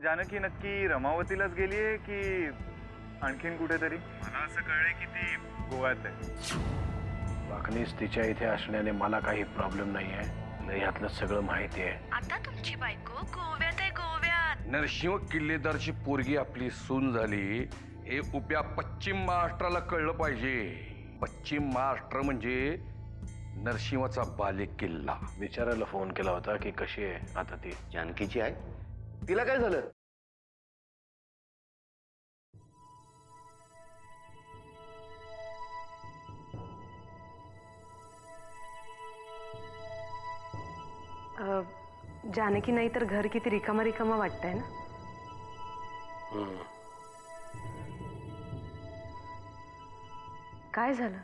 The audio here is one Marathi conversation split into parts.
जानकी नक्की रमावतीलाच गेलीये की आणखीन कुठेतरी? मला असं कळलंय की ती गोव्यात आहे. वाकणीस तिच्या इथे असण्याने मला काही प्रॉब्लेम नाहीये. यातलं सगळं माहिती आहे. आता तुमची बायको गोव्यात आहे, गोव्यात. नरसिंह किल्लेदारची पोरगी आपली सून झाली हे उप्या पश्चिम महाराष्ट्राला कळलं पाहिजे. पश्चिम महाराष्ट्र म्हणजे नरसिंहाचा बाले किल्ला. विचारायला फोन केला होता की कशी आहे आता ती. जानकीची आहे, तिला काय झालं? जानकी नाही तर घर किती रिकामा रिकामा वाटतंय ना. काय झालं?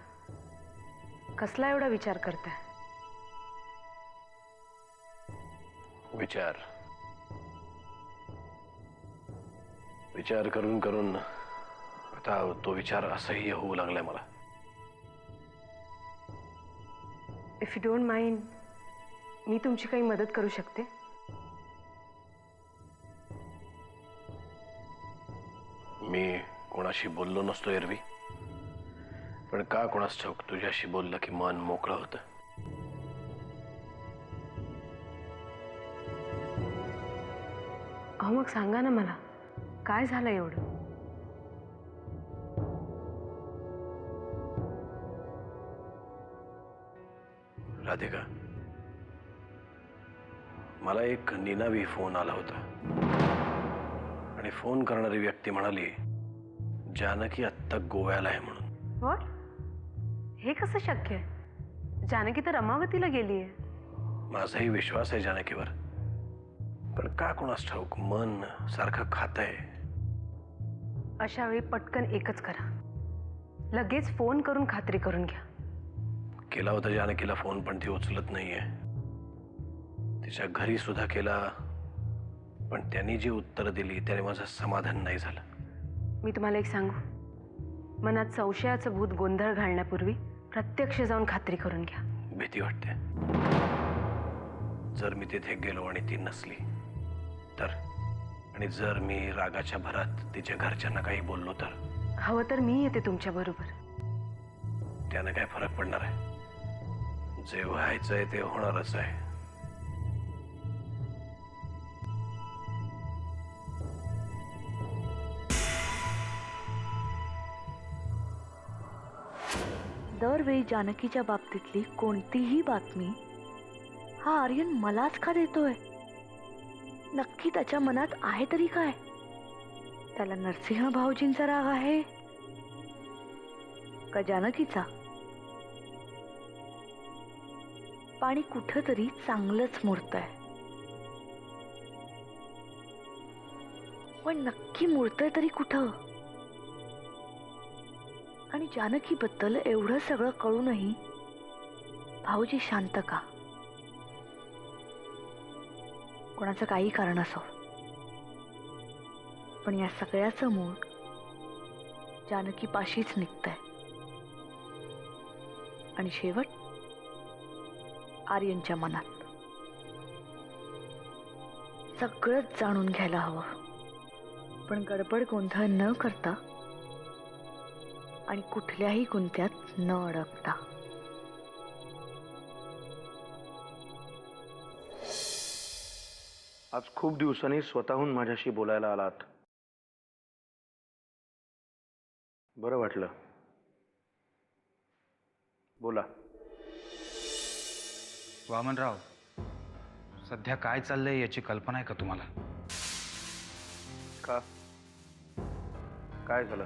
कसला एवढा विचार करताय? विचार विचार करून करून आता तो विचार असह्य होऊ लागलाय मला. इफ यू डोंट माइंड, मी तुमची काही मदत करू शकते? मी कोणाशी बोललो नसतो एरवी, पण का कोणास ठाऊक तुझ्याशी बोललं की मन मोकळं होतं. अहो मग सांगा ना मला, काय झालं एवढं? राधिका, मला एक निनावी फोन आला होता आणि फोन करणारी व्यक्ती म्हणाली जानकी आत्ता गोव्याला आहे म्हणून. व्हॉट? हे कसं शक्य आहे? जानकी तर रमावतीला गेलीये. माझाही विश्वास आहे जानकीवर, पण का कोणास ठाऊक मन सारखं खातंय. अशा वेळी पटकन एकच करा, लगेच फोन करून खात्री करून घ्या. केला होता जानकीला फोन, पण ती उचलत नाहीये. तिच्या घरी सुद्धा केला, पण त्यांनी जी उत्तरं दिली त्याने माझं समाधान नाही झालं. मी तुम्हाला एक सांगू, मनात संशयाचं भूत गोंधळ घालण्यापूर्वी प्रत्यक्ष जाऊन खात्री करून घ्या. भीती वाटते. जर मी तिथे गेलो आणि ती नसली तर, आणि जर मी रागाच्या भरात तिच्या घरच्यांना काही बोललो तर? हवं तर मी येते तुमच्या बरोबर. त्याने काय फरक पडणार आहे? जे व्हायचंय ते होणारच आहे. दरवेळी जानकीच्या बाबतीतली कोणतीही बातमी हा आर्यन मलाच का देतोय? नक्की त्याच्या मनात आहे तरी काय? त्याला नरसिंह भाऊजींचा राग आहे का जानकीचा? पाणी कुठंतरी चांगलंच मुरतंय, पण नक्की मुरतंय तरी कुठं? आणि जानकीबद्दल एवढं सगळं कळूनही भाऊजी शांत का? कोणाचं काही कारण असो, पण या सगळ्याचं मूळ जानकीपाशीच निघतंय. आणि शेवट आर्यनच्या मनात. सगळंच जाणून घ्यायला हवं, पण गडबड गोंधळ न करता आणि कुठल्याही गुंत्यात न अडकता. आज खूप दिवसांनी स्वतःहून माझ्याशी बोलायला आलात. बरं वाटलं. बोला. वामनराव, सध्या काय चाललंय याची कल्पना आहे का तुम्हाला? का? काय झालं?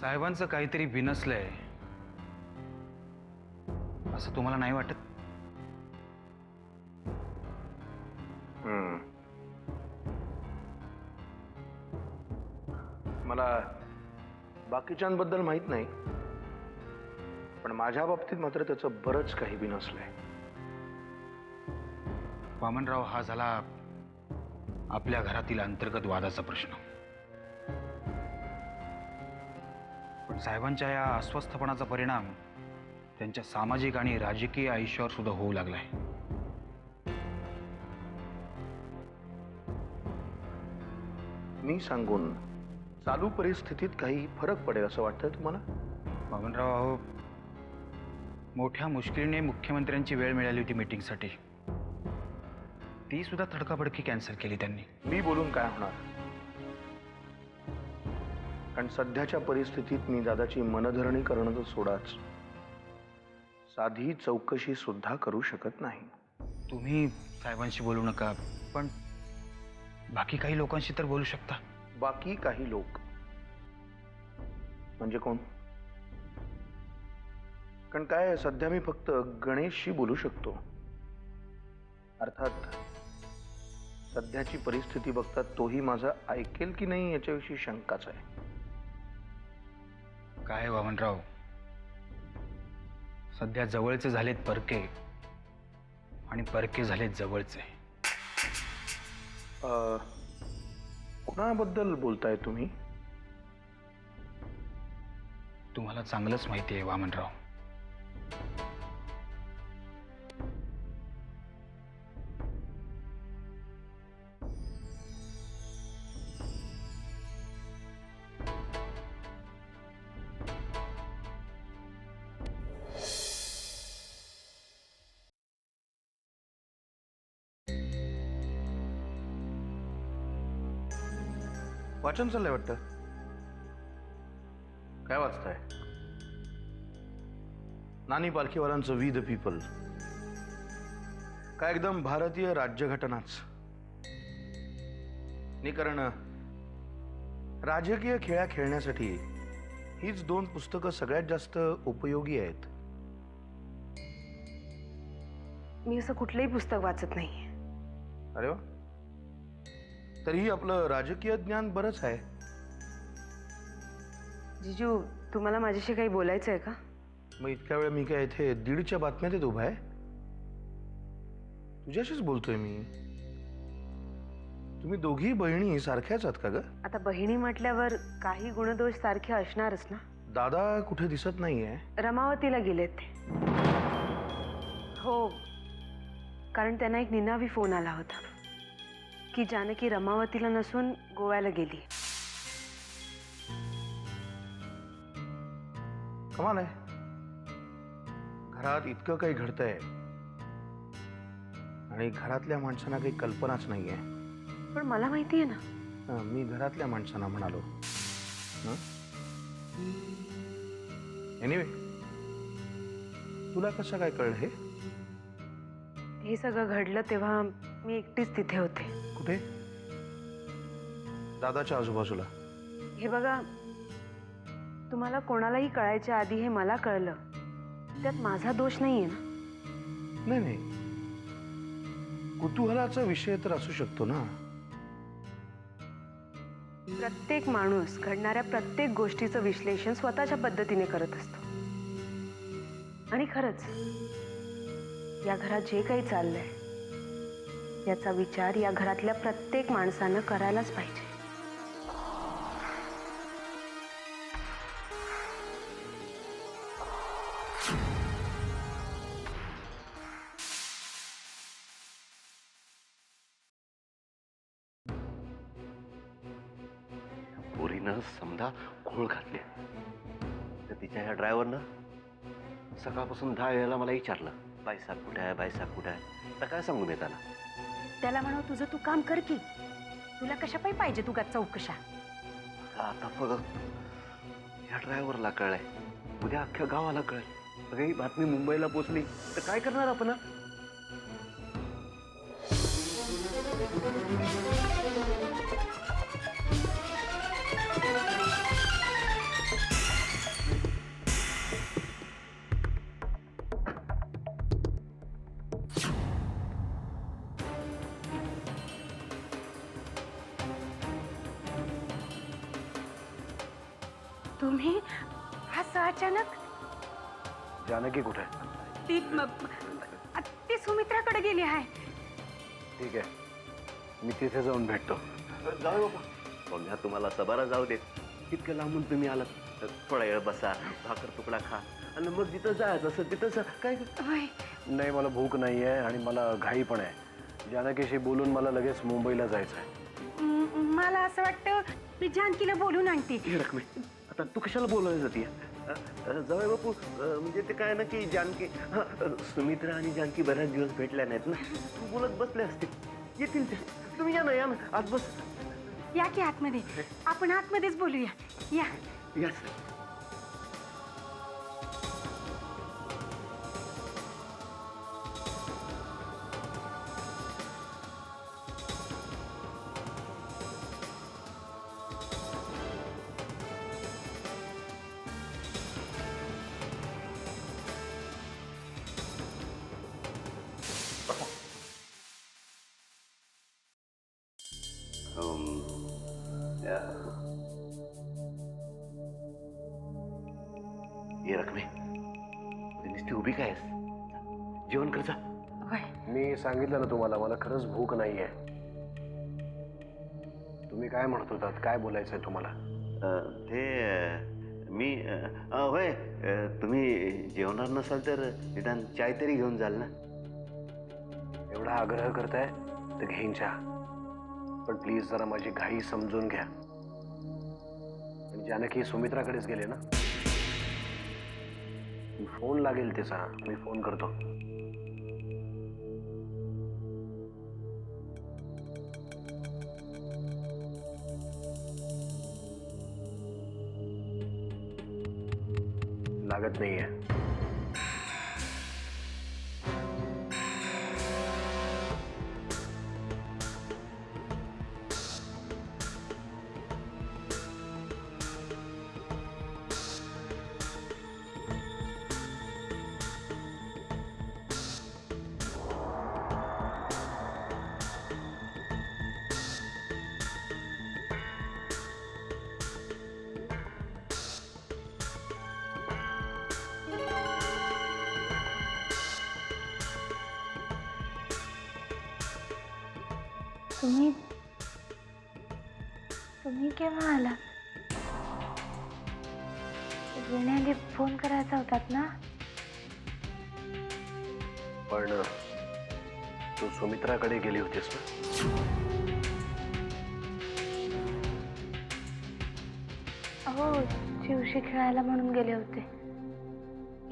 साहेबांचं काहीतरी बिनसलंय असं तुम्हाला नाही वाटत? मला बाकीच्यांबद्दल माहित नाही, पण माझ्या बाबतीत मात्र त्याचं बरंच काही बिनसलंय. वामनराव, हा झाला आपल्या घरातील अंतर्गत वादाचा प्रश्न. पण साहेबांच्या या अस्वस्थपणाचा परिणाम त्यांच्या सामाजिक आणि राजकीय आयुष्यावर सुद्धा होऊ लागलाय. मी सांगून चालू परिस्थितीत काही फरक पडेल असं वाटतंय तुम्हाला? वामनराव, अहो, मोठ्या मुश्किलीने मुख्यमंत्र्यांची वेळ मिळाली होती मीटिंगसाठी. ती सुद्धा तडकाफडकी कॅन्सल केली त्यांनी. मी बोलून काय होणार? कारण सध्याच्या परिस्थितीत मी दादाची मनधरणी करणं तर सोडाच, साधी चौकशी सुद्धा करू शकत नाही. तुम्ही साहेबांशी बोलू नका, पण बाकी काही लोकांशी तर बोलू शकता. बाकी काही लोक म्हणजे कोण? कारण काय आहे, सध्या मी फक्त गणेशशी बोलू शकतो. अर्थात सध्याची परिस्थिती बघता तोही माझं ऐकेल की नाही याच्याविषयी शंकाच आहे. काय वामनराव, सध्या जवळचे झालेत परके आणि परके झालेत जवळचे. कुणाबद्दल बोलताय तुम्ही? तुम्हाला चांगलंच माहिती आहे वामनराव. वाचन चाललंय वाटतं. काय वाचताय? नानी पालखीवालांचं वी द पीपल. काय एकदम भारतीय राज्यघटनाच. कारण राजकीय खेळ्या खेळण्यासाठी हीच दोन पुस्तकं सगळ्यात जास्त उपयोगी आहेत. मी असं कुठलंही पुस्तक वाचत नाही. अरे वा, तरीही आपलं राजकीय ज्ञान बरंच आहे. जिजू, तुम्हाला माझ्याशी काही बोलायचं आहे का? मग इतक्या वेळ मी काय इथे 1:30च्या बातम्यात येत उभा आहे? तुझ्याशीच बोलतोय मी. तुम्ही दोघी बहिणी सारख्याच आहात का ग? आता बहिणी म्हटल्यावर काही गुणदोष सारखे असणारच ना. दादा कुठे दिसत नाहीये. रमावतीला गेलेत ते. हो, कारण त्यांना एक निनावी फोन आला होता की जानकी रमावतीला नसून गोव्याला गेली. कमाल आहे. घरात इतकं काही घडतंय आणि घरातल्या माणसांना काही कल्पनाच नाहीये. पण मला माहिती आहे ना. मी घरातल्या माणसांना म्हणालो. एनिवे, तुला कसं काय कळलं हे? हे सगळं घडलं तेव्हा मी एकटीच तिथे होते. कुठे? दादाच्या आजूबाजूला. हे बघा, तुम्हाला कोणालाही कळायच्या आधी हे मला कळलं, त्यात माझा दोष नाहीये ना. नाही नाही, कुतूहलाचा विषय तर असू शकतो ना. प्रत्येक माणूस घडणाऱ्या प्रत्येक गोष्टीचं विश्लेषण स्वतःच्या पद्धतीने करत असतो. आणि खरंच या घरात जे काही चाललंय याचा विचार या घरातल्या प्रत्येक माणसानं करायलाच पाहिजे. पोरीनं समजा घोळ घातले तर तिच्या ह्या ड्रायव्हरनं सकाळपासून 10 वेळेला मला विचारलं, बाईसाहेब कुठे आहे, बाईसाहेब कुठे आहे. तर काय सांगू मी त्याला म्हणाव तुझं तू काम कर की. तुला कशा पाहिजे तू चौकशा? आता बघ, या ड्रायव्हरला कळलंय, उद्या अख्ख्या गावाला कळेल. सगळी बातमी मुंबईला पोचली तर काय करणार आपण? तुम्ही असं अचानक? जानकी कुठे? ती सुमित्राकडे गेली आहे. ठीक आहे, मी तिथे जाऊन भेटतो. जाऊ बाबा. बघा, तुम्हाला सबारा जाऊ देत. इतकं लांबून तुम्ही आलात तर थोडा वेळ बसा, भाकर तुकडा खा आणि मग जिथं जायचं असं तिथं काय. नाही, मला भूक नाही आहे आणि मला घाई पण आहे. जानकीशी बोलून मला लगेच मुंबईला जायचं आहे. मला असं वाटतं मी जानकीला बोलून आणते. हे रकमे आता तू कशाला बोलायला जाते जावई बापू म्हणजे ते काय ना की जानकी सुमित्रा आणि जानकी बऱ्याच दिवस भेटल्या नाहीत ना, तू बोलत बसले असते. येतील ते, तुम्ही या ना आज बस. या की आतमध्ये, आपण आतमध्येच बोलूया. या. या सर. ये रकमे नुसती उभी काय जेवण कर जा. मी सांगितलं ना तुम्हाला, मला खरंच भूक नाहीये. तुम्ही काय म्हणत होतात, काय बोलायचंय तुम्हाला? ते मी होय तुम्ही जेवणार नसाल तर निदान चाय तरी घेऊन जाल ना. एवढा आग्रह करताय तर घेईन चहा, पण प्लीज जरा माझी घाई समजून घ्या. आणि जानकी सुमित्राकडेच गेले ना, फोन लागेल तिचा, मी फोन करतो. लागत नाहीये. तुम्ही केव्हा आला? येण्याआधी फोन करायचा होतात ना. पण तू सुमित्राकडे गेली होतीस ना? हो, शिवशी खेळायला म्हणून गेले होते.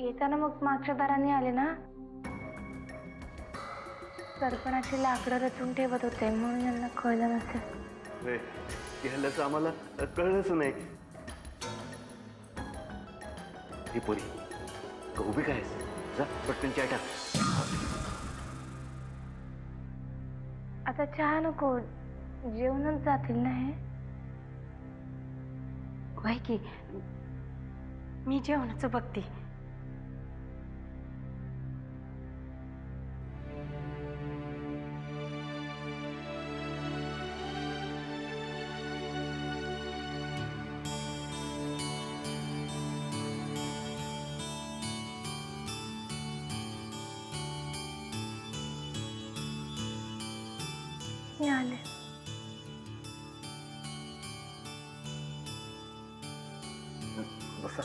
येताना मग मागच्या दाराने आले ना. सरपणाची लाकडं रचून ठेवत होते म्हणून यांना कळलं नसेल. ह्यालाच आम्हाला कळलंच नाही. ही पोरी उभी काय जा पटकन चाय टाक. आता चहा नको, जेवणच जातील ना हे. होय की, मी जेवणाचं बघते. मी आले. बसा.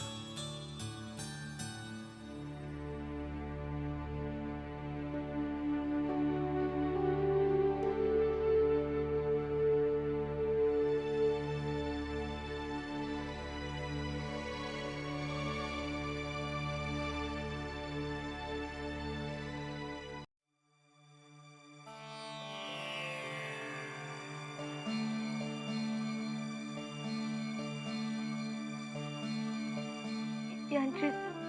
यांची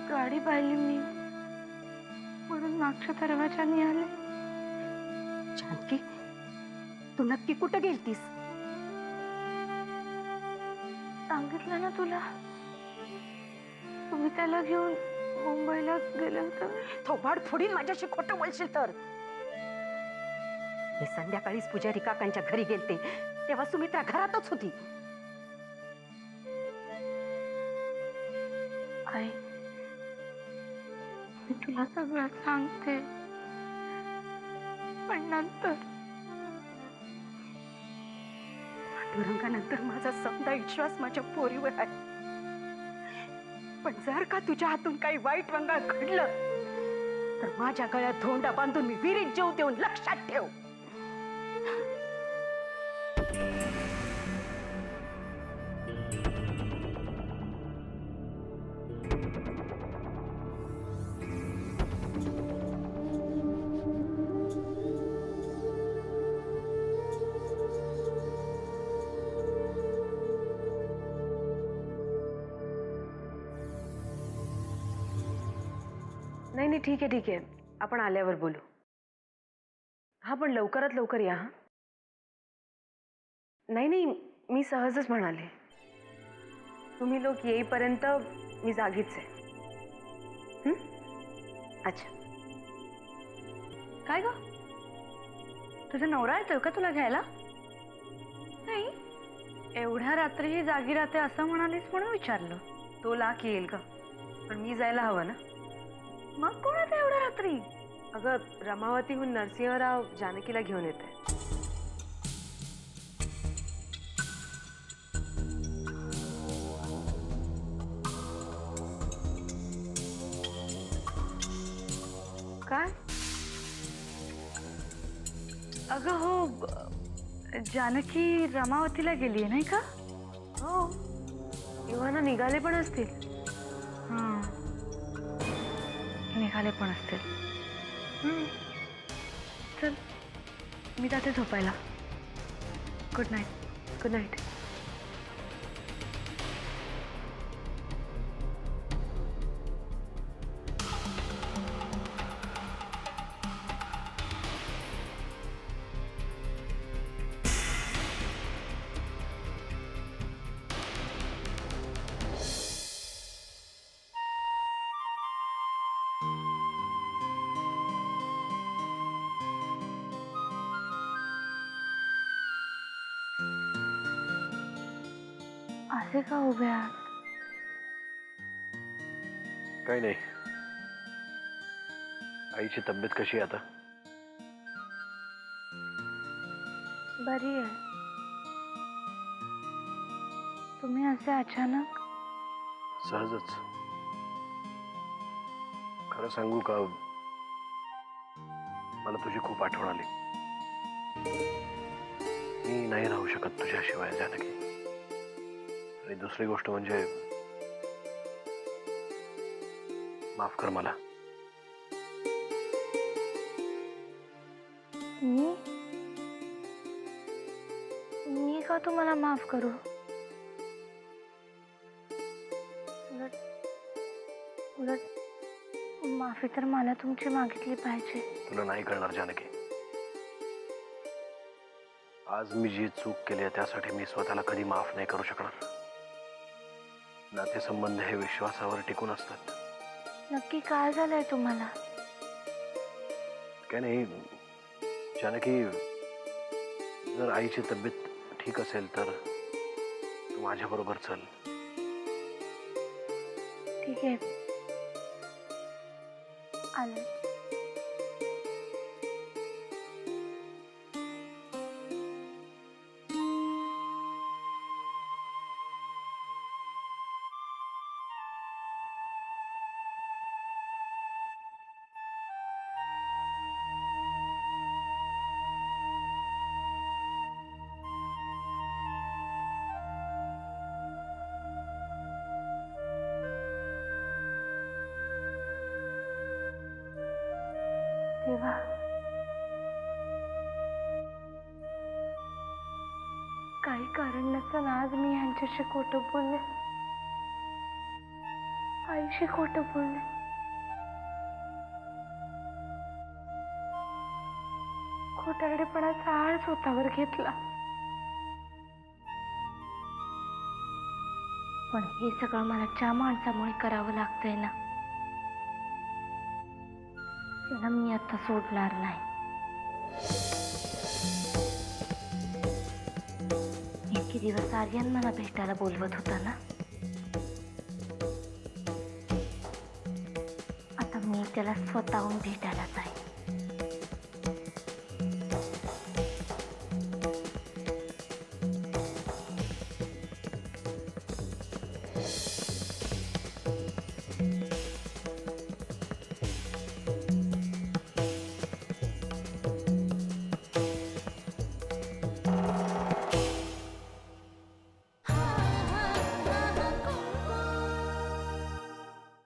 गाडी पाहिली मी, म्हणून मागच्या दरवाजाने आले. जानकी, तू नक्की कुठं गेलतीस? सांगितलं ना तुला, तुम्ही त्याला घेऊन मुंबईला गेले होते. थोबाड फोडीन माझ्याशी खोटं बोलशील तर. मी संध्याकाळीच पुजारी काकांच्या घरी गेलते, तेव्हा सुमित्रा घरातच होती. आई, मी तुला सगळं सांगते, पण नंतर. पांडुरंगानंतर माझा समजा विश्वास माझ्या पोरीवर आहे. पण जर का तुझ्या हातून काही वाईट वंगाळ घडलं तर माझ्या गळ्यात धोंडा बांधून मी विहिरीत जीव देऊन लक्षात ठेव. नाही नाही, ठीक आहे ठीक आहे, आपण आल्यावर बोलू. हा, पण लवकरात लवकर या. हा, नाही नाही, मी सहजच म्हणाले. तुम्ही लोक येईपर्यंत मी जागीच आहे. अच्छा. काय ग, तुझा नवरा येतोय का तुला घ्यायला? नाही, एवढ्या रात्रीही जागी राहते असं म्हणालीस म्हणून विचारलं. तो लाख येईल का, पण मी जायला हवं ना. मग कोण येतं एवढ्या रात्री? अगं, रमावतीहून नरसिंहराव जानकीला घेऊन येत आहे. काय? अगं हो, जानकी रमावतीला गेली नाही का? हो, इव्हाना निघाले पण असतील. हां, निघाले पण असतील. चल, मी जाते झोपायला. Good night. Good night. असे का उभे आहात? काही नाही. आईची तब्येत कशी आहे आता? बरी आहे. तुम्ही असे अचानक? सहजच. खरं सांगू का, मला तुझी खूप आठवण आली. मी नाही राहू शकत तुझ्याशिवाय जानकी. आणि दुसरी गोष्ट म्हणजे, माफ कर मला. मी का तुम्हाला माफ करू? उलट माफी तर मला तुमची मागितली पाहिजे. तुला नाही कळणार जानकी. आज मी जी चूक केली आहे त्यासाठी मी स्वतःला कधी माफ नाही करू शकणार. नातेसंबंध हे विश्वासावर टिकून असतात. नक्की काय झालंय तुम्हाला? काय नाही जानकी, जर आईची तब्येत ठीक असेल तर तू माझ्याबरोबर चल. ठीक आहे, आले. देवा, काही कारण नसताना आज मी यांच्याशी खोटं बोलले, आईशी खोटं बोलले. खोटारडेपणाचा आळ स्वतःवर घेतला. पण हे सगळं मला ज्या माणसामुळे करावं लागतंय ना, त्याला मी आता सोडणार नाही. इतके दिवस आर्यन मला भेटायला बोलवत होता ना, आता मी त्याला स्वतःहून भेटायला जाईल.